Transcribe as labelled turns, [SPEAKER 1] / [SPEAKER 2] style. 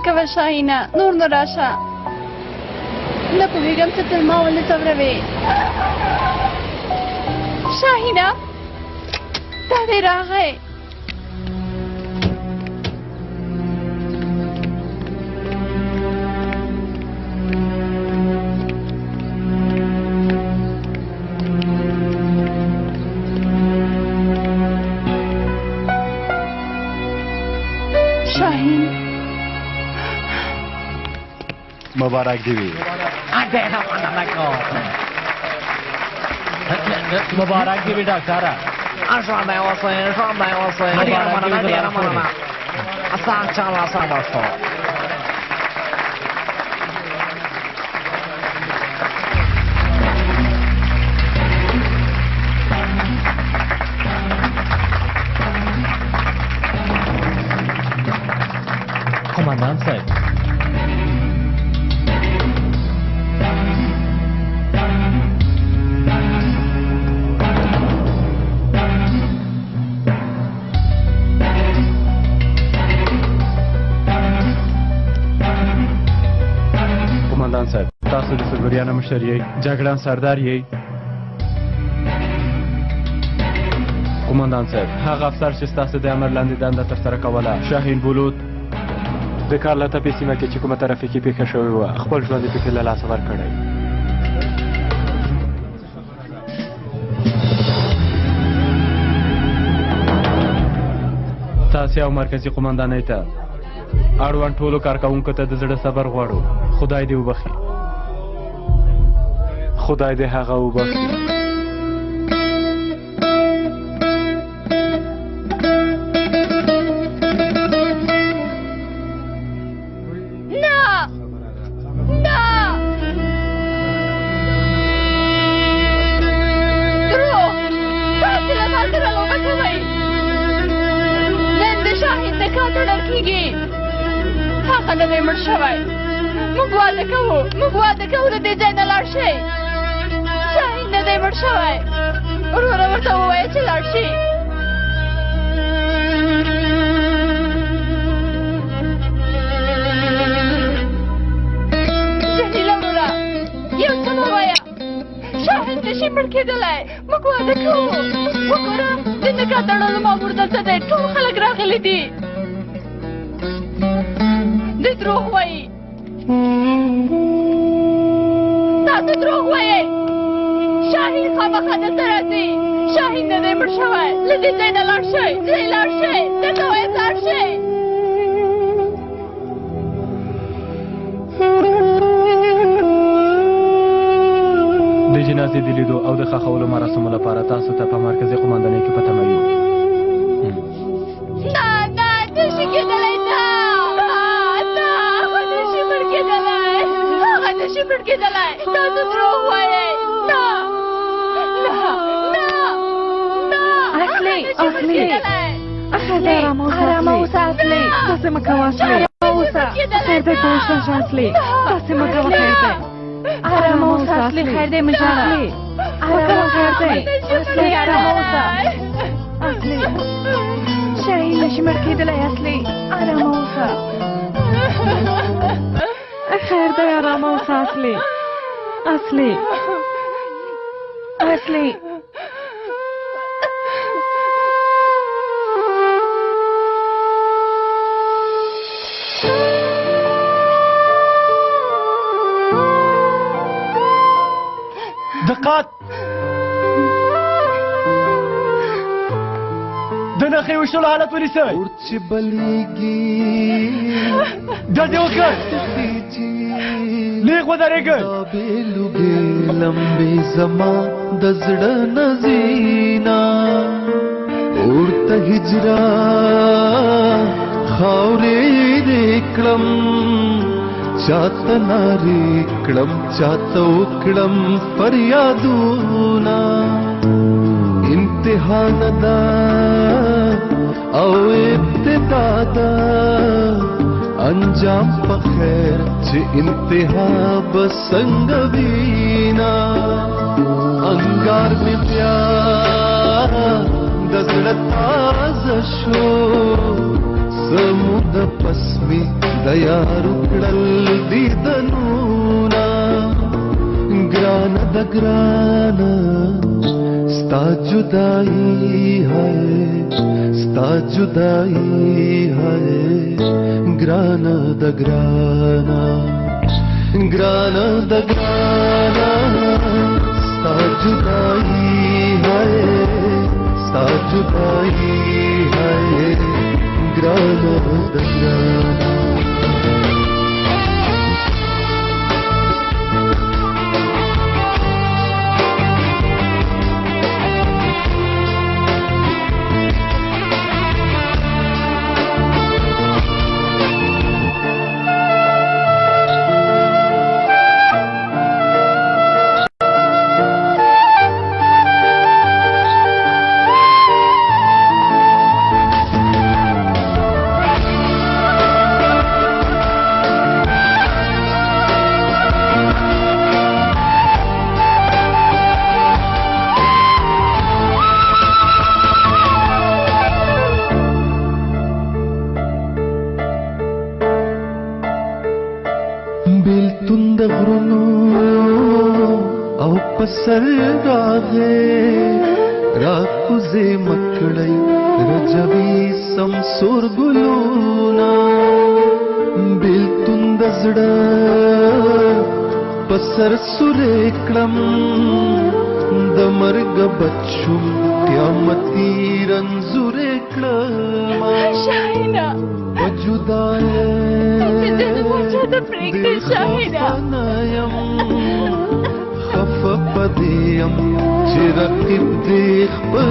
[SPEAKER 1] کوه شاهینه نور نو راشه نه پوهېږم څه تل ما ونه ځوروې شاهینه دا دی راغی
[SPEAKER 2] مبارک دیوی مبارک دیوی ډاکټره
[SPEAKER 3] ژوندی اوسئ ژوندی اوسئ ډېره مننه ډېره مننه سهار چاله سمه شو
[SPEAKER 2] قمندان صاحب تاسو د سرګریانو مشر یې جګړن سردار یې قومندان صاحب هغه افسر چې ستاسو د امر لاندې دنده ترسره کوله شاهین بولود د کار له تپې سیمه کې چې کومه ترافیکي پیښه شوې وه خپل ژوند یې پکې له لاسه ورکړی تاسې او مرکزي قومندانۍ ته اړوند ټولو کارکوونکو ته د زړه صبر غواړو خدای دې وبخي خدای دې هغه وبخي
[SPEAKER 1] موږ واده کوو د دې ځای نه لاړ شئ شاهین نه دی مړ شوی وروره ورته ووایه چې لاړ شي جمیله وروره یو څه ووایه شاهین نشي مړ کېدلی موږ واده کوو وګوره د نکاح تړلو مامور دلته دی ټول خلک راغلي دي دوی دروغ وایي تاسو دروغ وایئ شاهین خامخا دلته راځي شاهین نه دی مړ شوی له دې ځای نه لاړ شئ ځای لاړ شئ درته وایم لاړ شئ
[SPEAKER 2] د جنازې د لیدو او د ښخولو مراسمو لپاره تاسو ته په مرکزي قومندانۍ کې په تمه یو
[SPEAKER 1] نه نه نشي کېدلی نه نشي مړ کېدلی تاسو دروغ وایئ نه نه نه نه
[SPEAKER 4] اصلي آرامه اوسه اصلي داسې مه کوه اصلي خیر دی پوه شه اصلي داسې مه کوه خیر دی آرامه اوسه اصلي خیر دی مه ژاړه وکړه خیر دی اصلي آرامه اوسه اصلي شاهین نشي مړ کېدلی اصلي آرامه اوسه خیر دی آرامه اوسه اصلي
[SPEAKER 2] دقت د نښې ویشتلو حالت ونیسئ اور چې بلیږي ډډې وکړئ لیغ ودرېږئ
[SPEAKER 5] بېلوګې لمبې زما د زړه نزینا ورته هجرا خاورې دې کړم چاته نارې کړم چاته وکړم فریادونه امتحان ده او ابتدا ده انجام په خیر چې انتها به څنګه وینا انګار مې بیا د زړه تازه شو زموږ د پس مې ديارو کړل دیدنونا ګرانه د ګرانه ستا جدائی ہے ستا جدائی ہے ګرانه د ګرانه ګرانه د ګرانه ستا جدائی ہے ستا جدائی ہے ګرانه د ګرانه پسر راغې راکوزې مکړی رجوي سمسور ګلونا بیلتون د زړه پسر سورې کړم د مرګ بچوم قیامتي رنځورې کړم
[SPEAKER 1] شاهینه
[SPEAKER 5] وجودای
[SPEAKER 1] دې مورچل ته پرېږدې شاهینه
[SPEAKER 5] خفه پدیم چې رقیب دې خپل